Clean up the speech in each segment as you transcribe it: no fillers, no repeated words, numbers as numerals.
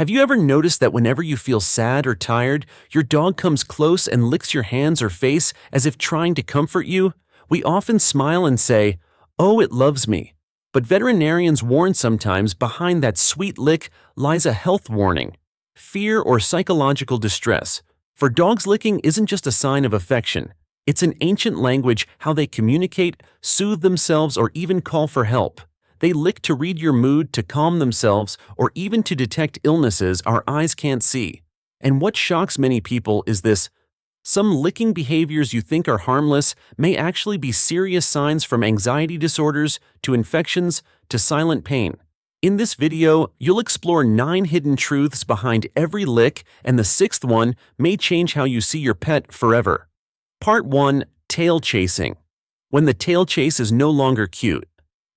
Have you ever noticed that whenever you feel sad or tired, your dog comes close and licks your hands or face as if trying to comfort you? We often smile and say, "Oh, it loves me." But veterinarians warn sometimes behind that sweet lick lies a health warning: fear or psychological distress. For dogs, licking isn't just a sign of affection. It's an ancient language: how they communicate, soothe themselves, or even call for help. They lick to read your mood, to calm themselves, or even to detect illnesses our eyes can't see. And what shocks many people is this: some licking behaviors you think are harmless may actually be serious signs, from anxiety disorders to infections to silent pain. In this video, you'll explore 9 hidden truths behind every lick, and the 6th one may change how you see your pet forever. Part 1: Tail chasing. When the tail chase is no longer cute.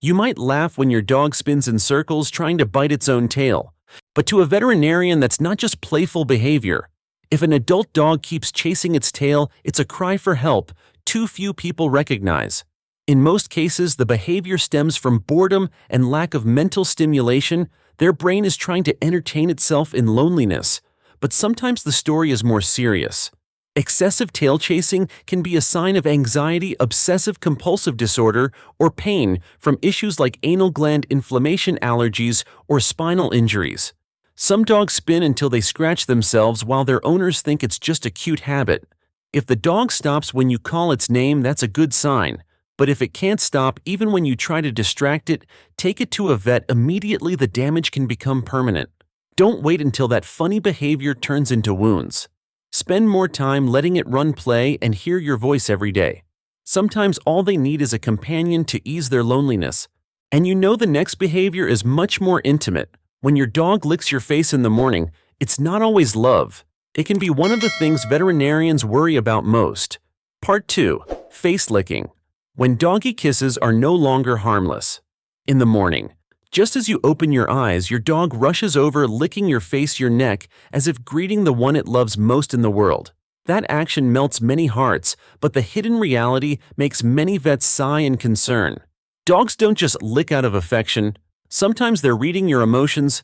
You might laugh when your dog spins in circles trying to bite its own tail. But to a veterinarian, that's not just playful behavior. If an adult dog keeps chasing its tail, it's a cry for help too few people recognize. In most cases, the behavior stems from boredom and lack of mental stimulation. Their brain is trying to entertain itself in loneliness. But sometimes the story is more serious. Excessive tail chasing can be a sign of anxiety, obsessive compulsive disorder, or pain from issues like anal gland inflammation, allergies, or spinal injuries. Some dogs spin until they scratch themselves while their owners think it's just a cute habit. If the dog stops when you call its name, that's a good sign. But if it can't stop even when you try to distract it, take it to a vet immediately. The damage can become permanent. Don't wait until that funny behavior turns into wounds. Spend more time letting it run, play, and hear your voice every day. Sometimes all they need is a companion to ease their loneliness. And you know the next behavior is much more intimate. When your dog licks your face in the morning, it's not always love. It can be one of the things veterinarians worry about most. Part 2: Face licking. When doggy kisses are no longer harmless. In the morning, just as you open your eyes, your dog rushes over, licking your face, your neck, as if greeting the one it loves most in the world. That action melts many hearts, but the hidden reality makes many vets sigh in concern. Dogs don't just lick out of affection. Sometimes they're reading your emotions,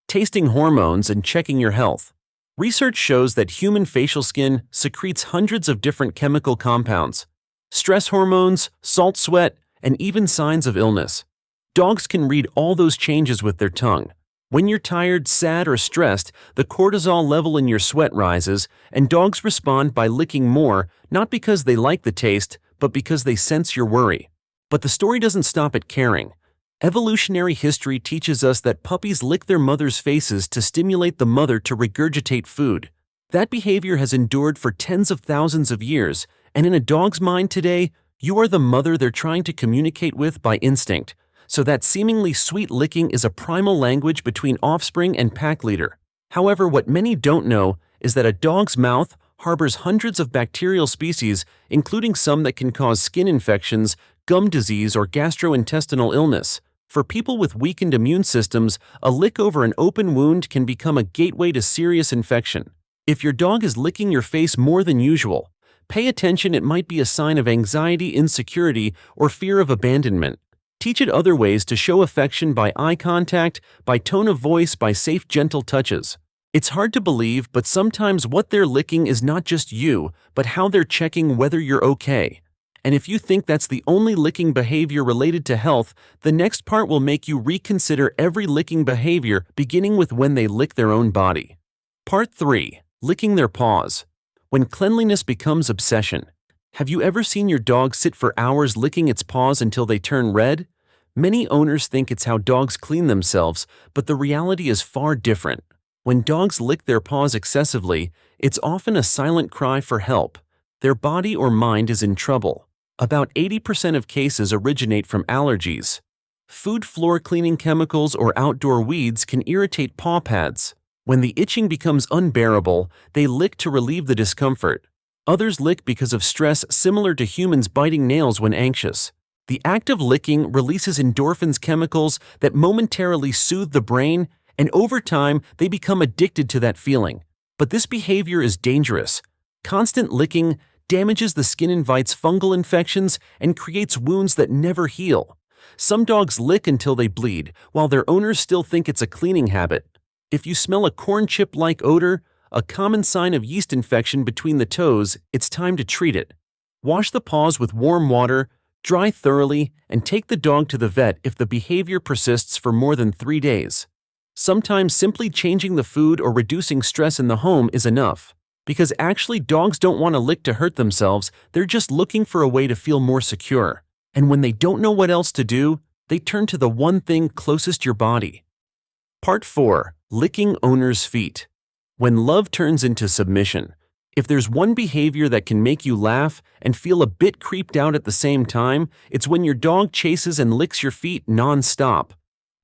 tasting hormones, and checking your health. Research shows that human facial skin secretes hundreds of different chemical compounds: stress hormones, salt sweat, and even signs of illness. Dogs can read all those changes with their tongue. When you're tired, sad, or stressed, the cortisol level in your sweat rises, and dogs respond by licking more, not because they like the taste, but because they sense your worry. But the story doesn't stop at caring. Evolutionary history teaches us that puppies lick their mothers' faces to stimulate the mother to regurgitate food. That behavior has endured for tens of thousands of years, and in a dog's mind today, you are the mother they're trying to communicate with by instinct. So that seemingly sweet licking is a primal language between offspring and pack leader. However, what many don't know is that a dog's mouth harbors hundreds of bacterial species, including some that can cause skin infections, gum disease, or gastrointestinal illness. For people with weakened immune systems, a lick over an open wound can become a gateway to serious infection. If your dog is licking your face more than usual, pay attention. It might be a sign of anxiety, insecurity, or fear of abandonment. Teach it other ways to show affection: by eye contact, by tone of voice, by safe, gentle touches. It's hard to believe, but sometimes what they're licking is not just you, but how they're checking whether you're okay. And if you think that's the only licking behavior related to health, the next part will make you reconsider every licking behavior, beginning with when they lick their own body. Part 3: Licking their paws. When cleanliness becomes obsession. Have you ever seen your dog sit for hours licking its paws until they turn red? Many owners think it's how dogs clean themselves, but the reality is far different. When dogs lick their paws excessively, it's often a silent cry for help. Their body or mind is in trouble. About 80% of cases originate from allergies. Food, floor cleaning chemicals, or outdoor weeds can irritate paw pads. When the itching becomes unbearable, they lick to relieve the discomfort. Others lick because of stress, similar to humans biting nails when anxious. The act of licking releases endorphins, chemicals that momentarily soothe the brain, and over time, they become addicted to that feeling. But this behavior is dangerous. Constant licking damages the skin, invites fungal infections, and creates wounds that never heal. Some dogs lick until they bleed, while their owners still think it's a cleaning habit. If you smell a corn chip-like odor, a common sign of yeast infection between the toes, it's time to treat it. Wash the paws with warm water, dry thoroughly, and take the dog to the vet if the behavior persists for more than 3 days. Sometimes simply changing the food or reducing stress in the home is enough. Because actually dogs don't want to lick to hurt themselves, they're just looking for a way to feel more secure. And when they don't know what else to do, they turn to the one thing closest your body. Part 4. Licking owner's feet. When love turns into submission. If there's one behavior that can make you laugh and feel a bit creeped out at the same time, it's when your dog chases and licks your feet non-stop.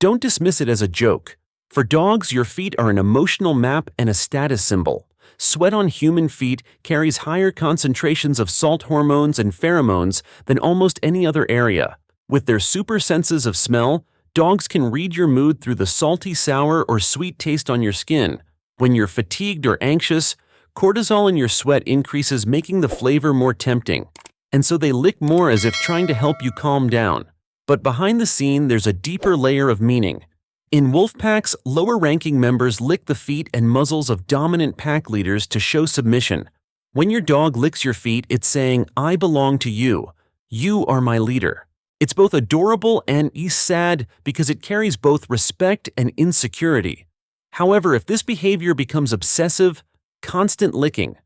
Don't dismiss it as a joke. For dogs, your feet are an emotional map and a status symbol. Sweat on human feet carries higher concentrations of salt hormones and pheromones than almost any other area. With their super senses of smell, dogs can read your mood through the salty, sour, or sweet taste on your skin. When you're fatigued or anxious, cortisol in your sweat increases, making the flavor more tempting. And so they lick more as if trying to help you calm down. But behind the scene, there's a deeper layer of meaning. In wolf packs, lower-ranking members lick the feet and muzzles of dominant pack leaders to show submission. When your dog licks your feet, it's saying, "I belong to you. You are my leader." It's both adorable and sad because it carries both respect and insecurity. However, if this behavior becomes obsessive, constant licking,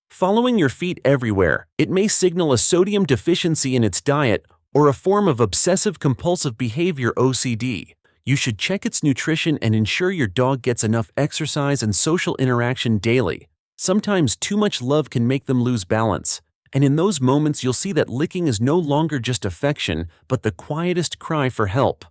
following your feet everywhere, it may signal a sodium deficiency in its diet or a form of obsessive-compulsive behavior (OCD). You should check its nutrition and ensure your dog gets enough exercise and social interaction daily. Sometimes too much love can make them lose balance, and in those moments you'll see that licking is no longer just affection, but the quietest cry for help.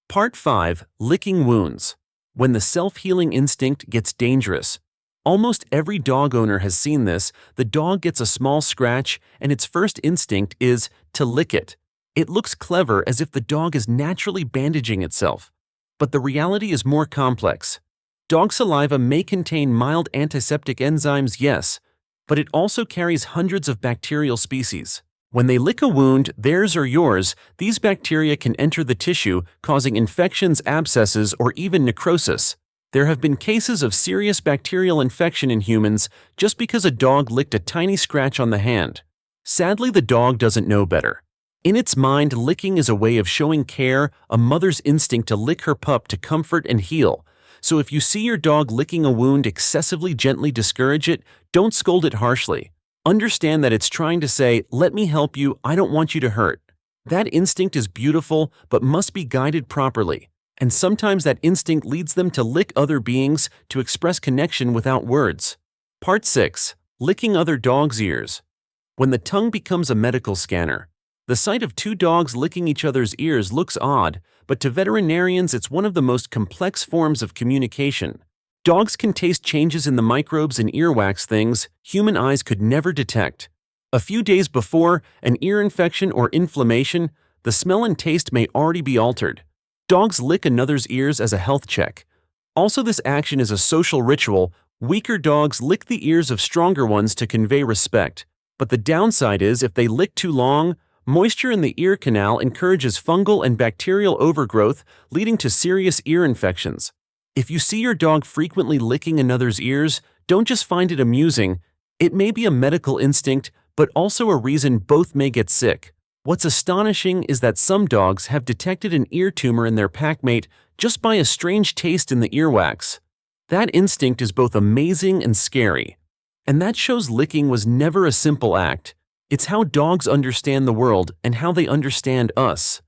Part 5. Licking wounds. When the self-healing instinct gets dangerous. Almost every dog owner has seen this. The dog gets a small scratch, and its first instinct is to lick it. It looks clever, as if the dog is naturally bandaging itself. But the reality is more complex. Dog saliva may contain mild antiseptic enzymes, yes, but it also carries hundreds of bacterial species. When they lick a wound, theirs or yours, these bacteria can enter the tissue, causing infections, abscesses, or even necrosis. There have been cases of serious bacterial infection in humans just because a dog licked a tiny scratch on the hand. Sadly, the dog doesn't know better. In its mind, licking is a way of showing care, a mother's instinct to lick her pup to comfort and heal. So if you see your dog licking a wound excessively, gently discourage it. Don't scold it harshly. Understand that it's trying to say, "Let me help you, I don't want you to hurt." That instinct is beautiful, but must be guided properly. And sometimes that instinct leads them to lick other beings to express connection without words. Part 6. Licking other dogs' ears. When the tongue becomes a medical scanner. The sight of two dogs licking each other's ears looks odd, but to veterinarians it's one of the most complex forms of communication. Dogs can taste changes in the microbes in earwax, things human eyes could never detect. A few days before an ear infection or inflammation, the smell and taste may already be altered. Dogs lick another's ears as a health check. Also, this action is a social ritual. Weaker dogs lick the ears of stronger ones to convey respect. But the downside is, if they lick too long, moisture in the ear canal encourages fungal and bacterial overgrowth, leading to serious ear infections. If you see your dog frequently licking another's ears, don't just find it amusing. It may be a medical instinct, but also a reason both may get sick. What's astonishing is that some dogs have detected an ear tumor in their packmate just by a strange taste in the earwax. That instinct is both amazing and scary. And that shows licking was never a simple act. It's how dogs understand the world and how they understand us.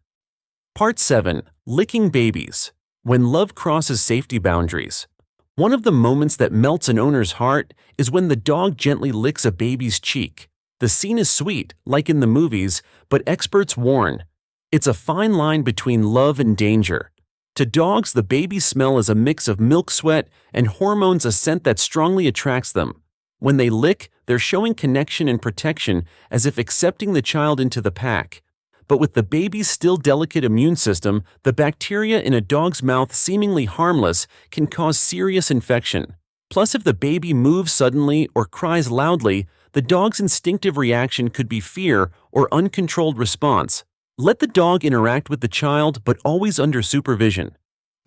Part 7. Licking babies. When love crosses safety boundaries. One of the moments that melts an owner's heart is when the dog gently licks a baby's cheek. The scene is sweet, like in the movies, but experts warn. It's a fine line between love and danger. To dogs, the baby's smell is a mix of milk, sweat, and hormones, a scent that strongly attracts them. When they lick, they're showing connection and protection, as if accepting the child into the pack. But with the baby's still delicate immune system, the bacteria in a dog's mouth, seemingly harmless, can cause serious infection. Plus, if the baby moves suddenly or cries loudly, the dog's instinctive reaction could be fear or uncontrolled response. Let the dog interact with the child, but always under supervision.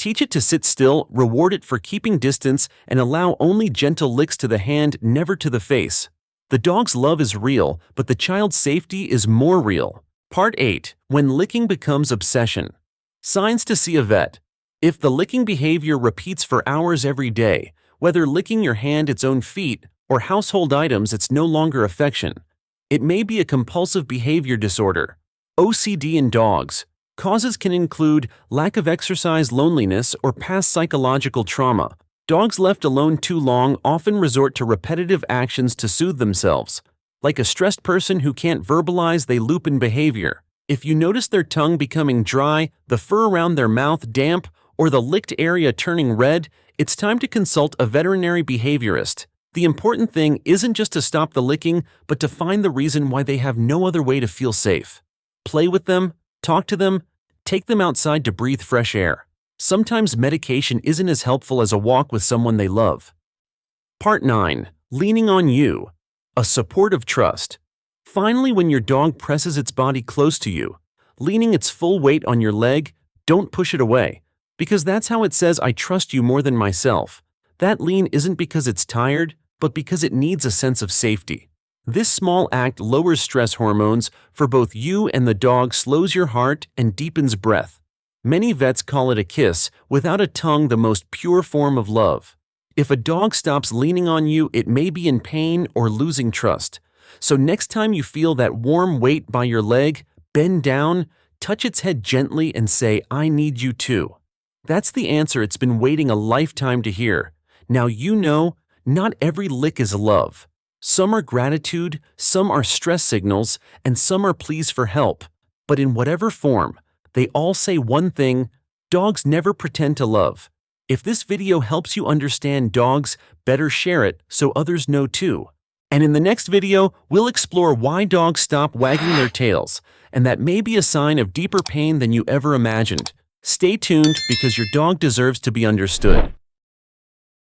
Teach it to sit still, reward it for keeping distance, and allow only gentle licks to the hand, never to the face. The dog's love is real, but the child's safety is more real. Part 8. When licking becomes obsession. Signs to see a vet. If the licking behavior repeats for hours every day, whether licking your hand, its own feet, or household items, it's no longer affection. It may be a compulsive behavior disorder. OCD in dogs. Causes can include lack of exercise, loneliness, or past psychological trauma. Dogs left alone too long often resort to repetitive actions to soothe themselves. Like a stressed person who can't verbalize, they loop in behavior. If you notice their tongue becoming dry, the fur around their mouth damp, or the licked area turning red, it's time to consult a veterinary behaviorist. The important thing isn't just to stop the licking, but to find the reason why they have no other way to feel safe. Play with them, talk to them, take them outside to breathe fresh air. Sometimes medication isn't as helpful as a walk with someone they love. Part 9. Leaning on you. A supportive trust. Finally, when your dog presses its body close to you, leaning its full weight on your leg, don't push it away. Because that's how it says, I trust you more than myself. That lean isn't because it's tired, but because it needs a sense of safety. This small act lowers stress hormones for both you and the dog, slows your heart, and deepens breath. Many vets call it a kiss, without a tongue, the most pure form of love. If a dog stops leaning on you, it may be in pain or losing trust. So next time you feel that warm weight by your leg, bend down, touch its head gently, and say, I need you too. That's the answer it's been waiting a lifetime to hear. Now you know, not every lick is love. Some are gratitude, some are stress signals, and some are pleas for help. But in whatever form, they all say one thing: dogs never pretend to love. If this video helps you understand dogs, better share it so others know too. And in the next video, we'll explore why dogs stop wagging their tails, and that may be a sign of deeper pain than you ever imagined. Stay tuned, because your dog deserves to be understood.